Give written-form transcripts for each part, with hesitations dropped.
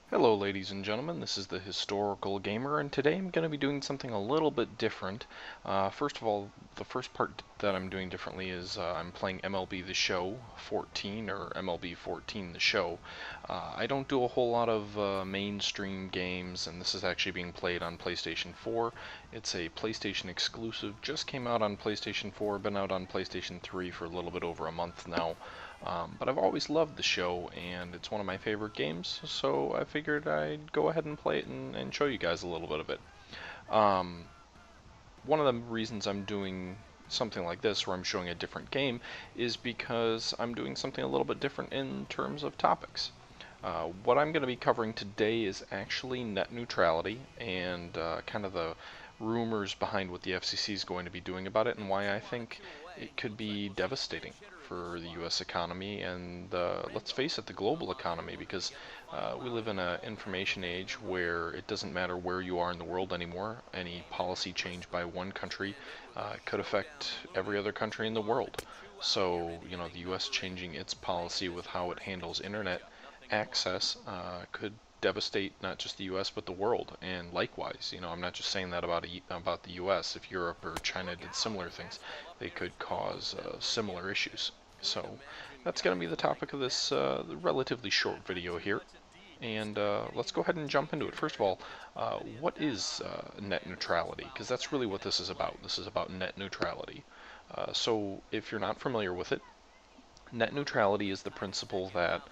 Hello ladies and gentlemen, this is the Historical Gamer, and today I'm going to be doing something a little bit different. First of all, the first part that I'm doing differently is I'm playing MLB The Show 14, or MLB 14 The Show. I don't do a whole lot of mainstream games, and this is actually being played on PlayStation 4. It's a PlayStation exclusive, just came out on PlayStation 4, been out on PlayStation 3 for a little bit over a month now. But I've always loved the show, and it's one of my favorite games, so I figured I'd go ahead and play it and show you guys a little bit of it. Um, One of the reasons I'm doing something like this, where I'm showing a different game, is because I'm doing something a little bit different in terms of topics. What I'm going to be covering today is actually net neutrality and kind of the rumors behind what the FCC is going to be doing about it and why I think it could be devastating for the U.S. economy and, let's face it, the global economy, because we live in an information age where it doesn't matter where you are in the world anymore. Any policy change by one country could affect every other country in the world. So, the U.S. changing its policy with how it handles internet access could devastate not just the U.S. but the world. And likewise, I'm not just saying that about the U.S. If Europe or China did similar things, they could cause similar issues. So that's going to be the topic of this relatively short video here. And let's go ahead and jump into it. First of all, what is net neutrality? Because that's really what this is about. This is about net neutrality. So if you're not familiar with it, net neutrality is the principle that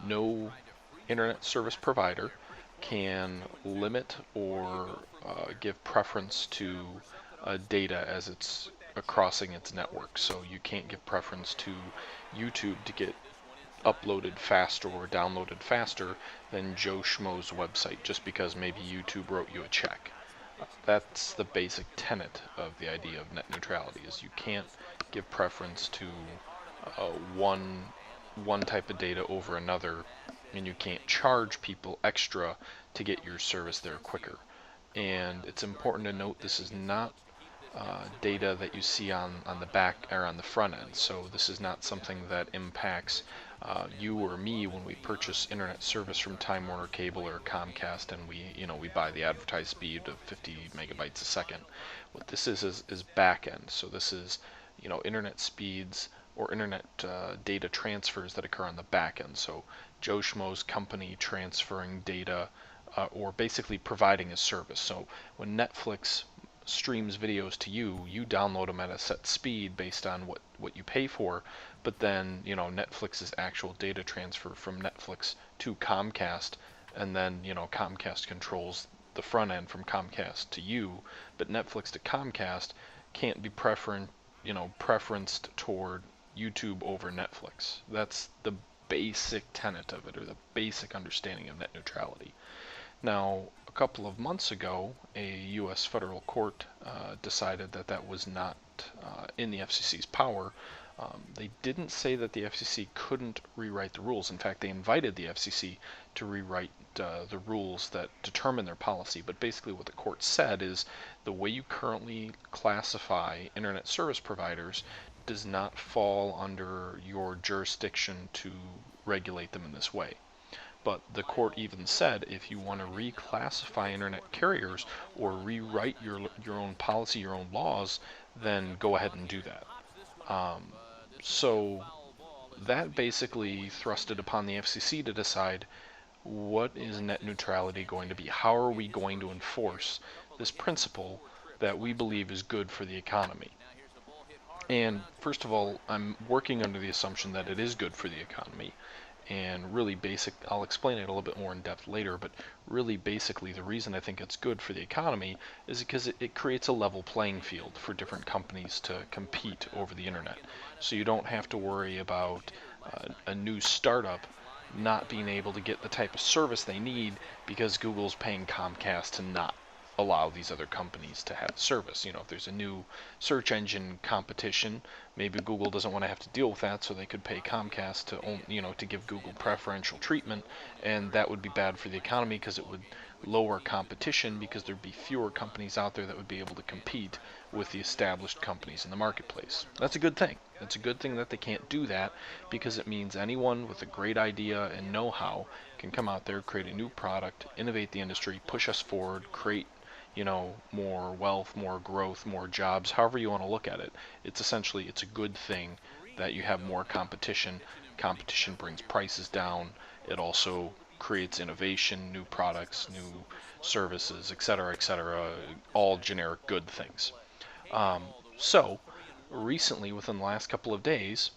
no internet service provider can limit or give preference to data as it's crossing its network. So you can't give preference to YouTube to get uploaded faster or downloaded faster than Joe Schmo's website just because maybe YouTube wrote you a check. That's the basic tenet of the idea of net neutrality, is you can't give preference to uh, one one type of data over another, and you can't charge people extra to get your service there quicker. And it's important to note this is not data that you see on the back or on the front end. So this is not something that impacts you or me when we purchase internet service from Time Warner Cable or Comcast, and we buy the advertised speed of 50 megabytes a second. What this is back end. So this is internet speeds or internet data transfers that occur on the back end. So Joe Schmo's company transferring data or basically providing a service. So when Netflix streams videos to you, you download them at a set speed based on what you pay for, but then Netflix's actual data transfer from Netflix to Comcast, and then Comcast controls the front end from Comcast to you, but Netflix to Comcast can't be preferenced toward YouTube over Netflix. That's the basic tenet of it, or the basic understanding of net neutrality. Now, a couple of months ago, a U.S. federal court decided that that was not in the FCC's power. They didn't say that the FCC couldn't rewrite the rules. In fact, they invited the FCC to rewrite the rules that determine their policy. But basically what the court said is the way you currently classify internet service providers does not fall under your jurisdiction to regulate them in this way. But the court even said if you want to reclassify internet carriers or rewrite your own policy, your own laws, then go ahead and do that. So that basically thrusted upon the FCC to decide what is net neutrality going to be? How are we going to enforce this principle that we believe is good for the economy? And first of all, I'm working under the assumption that it is good for the economy. And really basic, I'll explain it a little bit more in depth later, but really basically the reason I think it's good for the economy is because it creates a level playing field for different companies to compete over the internet. So you don't have to worry about a new startup not being able to get the type of service they need because Google's paying Comcast to not allow these other companies to have service. If there's a new search engine competition, maybe Google doesn't want to have to deal with that, so they could pay Comcast to give Google preferential treatment, and that would be bad for the economy because it would lower competition because there'd be fewer companies out there that would be able to compete with the established companies in the marketplace. That's a good thing. It's a good thing that they can't do that, because it means anyone with a great idea and know-how can come out there, create a new product, innovate the industry, push us forward, create, more wealth, more growth, more jobs, however you want to look at it. It's a good thing that you have more competition. Competition brings prices down. It also creates innovation, new products, new services, etc., all generic good things. Um, so, recently, within the last couple of days,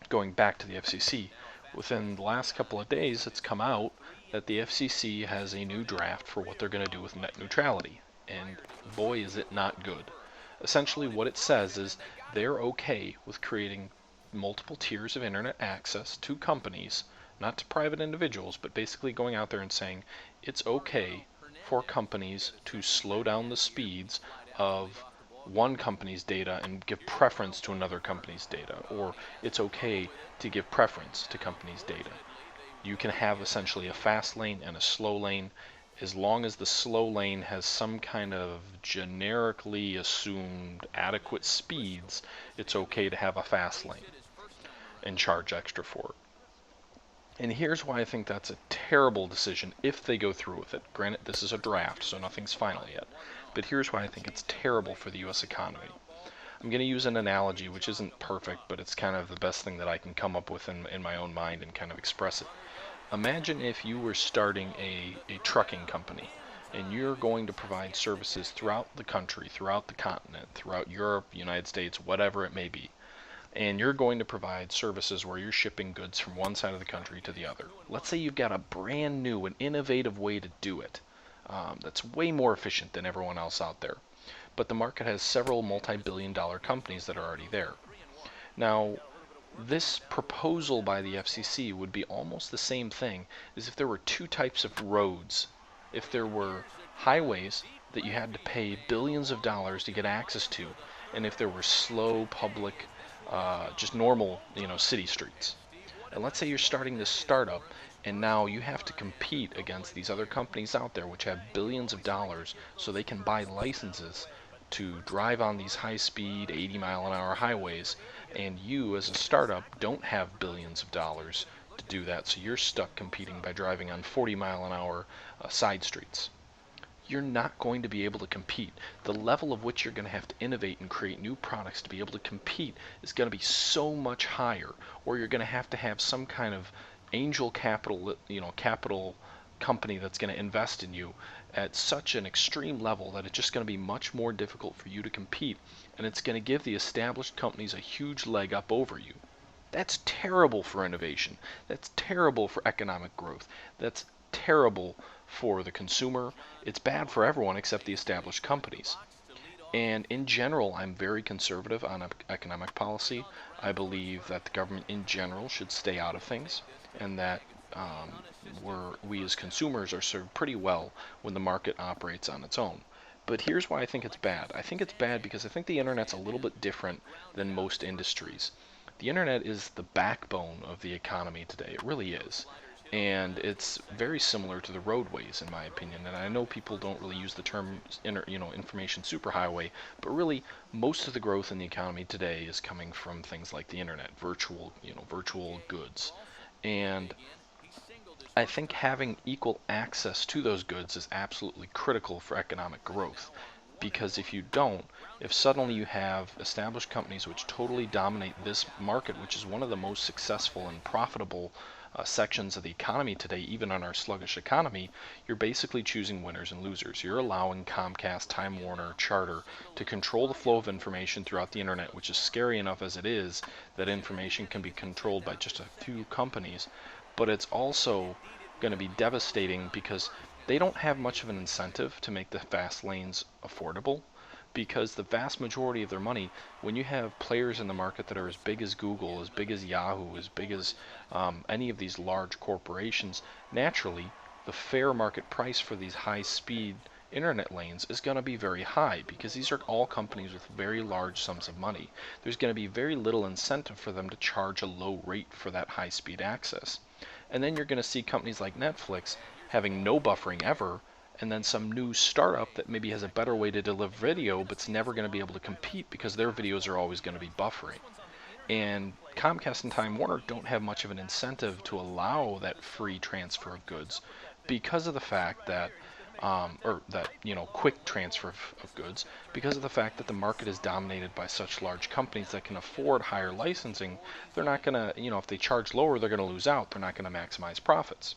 going back to the FCC, within the last couple of days, it's come out that the FCC has a new draft for what they're going to do with net neutrality. And boy, is it not good. Essentially, what it says is they're okay with creating multiple tiers of internet access to companies, not to private individuals, but basically going out there and saying it's okay for companies to slow down the speeds of one company's data and give preference to another company's data, or it's okay to give preference to companies' data. You can have essentially a fast lane and a slow lane. As long as the slow lane has some kind of generically assumed adequate speeds, it's okay to have a fast lane and charge extra for it. And here's why I think that's a terrible decision if they go through with it. Granted, this is a draft, so nothing's final yet. But here's why I think it's terrible for the US economy. I'm going to use an analogy which isn't perfect, but it's kind of the best thing that I can come up with in my own mind and kind of express it. Imagine if you were starting a trucking company, and you're going to provide services throughout the country, throughout the continent, throughout Europe, United States, whatever it may be. And you're going to provide services where you're shipping goods from one side of the country to the other. Let's say you've got a brand new and innovative way to do it that's way more efficient than everyone else out there. But the market has several multi-billion-dollar companies that are already there. Now, this proposal by the FCC would be almost the same thing as if there were two types of roads. If there were highways that you had to pay billions of dollars to get access to, and if there were slow public, just normal, city streets. And let's say you're starting this startup, and now you have to compete against these other companies out there which have billions of dollars so they can buy licenses to drive on these high-speed 80-mile-an-hour highways, and you as a startup don't have billions of dollars to do that, so you're stuck competing by driving on 40-mile-an-hour side streets. You're not going to be able to compete. The level of which you're going to have to innovate and create new products to be able to compete is going to be so much higher, or you're going to have some kind of angel capital, capital company that's going to invest in you at such an extreme level that it's just going to be much more difficult for you to compete, and it's going to give the established companies a huge leg up over you. That's terrible for innovation. That's terrible for economic growth. That's terrible for the consumer. It's bad for everyone except the established companies. And in general, I'm very conservative on economic policy. I believe that the government in general should stay out of things, and that we as consumers are served pretty well when the market operates on its own. But here's why I think it's bad. I think it's bad because I think the internet's a little bit different than most industries. The internet is the backbone of the economy today. It really is. And it's very similar to the roadways, in my opinion. And I know people don't really use the term, information superhighway, but really most of the growth in the economy today is coming from things like the internet, virtual goods. And I think having equal access to those goods is absolutely critical for economic growth. Because if you don't, if suddenly you have established companies which totally dominate this market, which is one of the most successful and profitable sections of the economy today, even on our sluggish economy, you're basically choosing winners and losers. You're allowing Comcast, Time Warner, Charter to control the flow of information throughout the internet, which is scary enough as it is that information can be controlled by just a few companies. But it's also going to be devastating because they don't have much of an incentive to make the fast lanes affordable, because the vast majority of their money, when you have players in the market that are as big as Google, as big as Yahoo, as big as any of these large corporations, naturally the fair market price for these high-speed internet lanes is going to be very high, because these are all companies with very large sums of money. There's going to be very little incentive for them to charge a low rate for that high-speed access. And then you're going to see companies like Netflix having no buffering ever, and then some new startup that maybe has a better way to deliver video, but's never going to be able to compete because their videos are always going to be buffering. And Comcast and Time Warner don't have much of an incentive to allow that free transfer of goods because of the fact that, or that, quick transfer of goods, because of the fact that the market is dominated by such large companies that can afford higher licensing. They're not going to, if they charge lower, they're going to lose out. They're not going to maximize profits,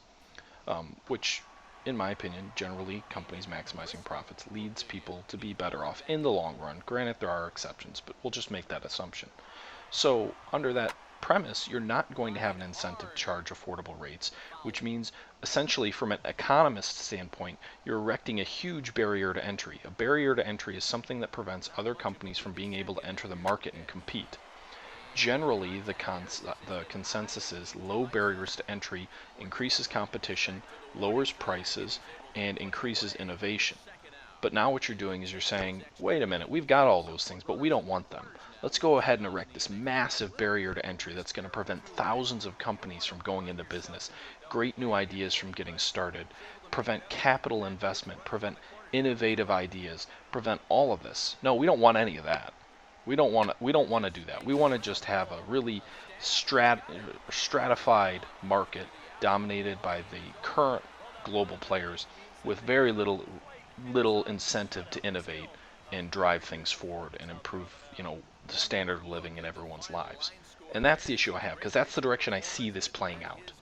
which, in my opinion, generally companies maximizing profits leads people to be better off in the long run. Granted, there are exceptions, but we'll just make that assumption. So under that premise, you're not going to have an incentive to charge affordable rates, which means essentially from an economist standpoint, you're erecting a huge barrier to entry. A barrier to entry is something that prevents other companies from being able to enter the market and compete. Generally, the consensus is low barriers to entry increases competition, lowers prices, and increases innovation. But now what you're doing is you're saying, wait a minute, we've got all those things, but we don't want them. Let's go ahead and erect this massive barrier to entry that's going to prevent thousands of companies from going into business, great new ideas from getting started, prevent capital investment, prevent innovative ideas, prevent all of this. No, we don't want any of that. We don't want to do that. We want to just have a really stratified market dominated by the current global players with very little incentive to innovate and drive things forward and improve, the standard of living in everyone's lives. And that's the issue I have, because that's the direction I see this playing out.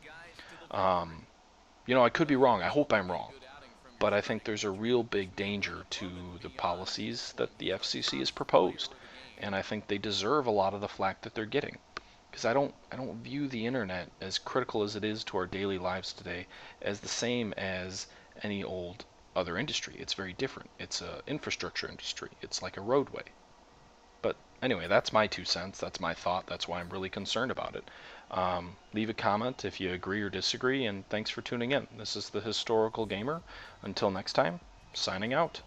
I could be wrong. I hope I'm wrong. But I think there's a real big danger to the policies that the FCC has proposed. And I think they deserve a lot of the flack that they're getting. Because I don't view the internet, as critical as it is to our daily lives today, as the same as any old other industry. It's very different. It's an infrastructure industry. It's like a roadway. But anyway, that's my 2 cents. That's my thought. That's why I'm really concerned about it. Leave a comment if you agree or disagree, and thanks for tuning in. This is the Historical Gamer. Until next time, signing out.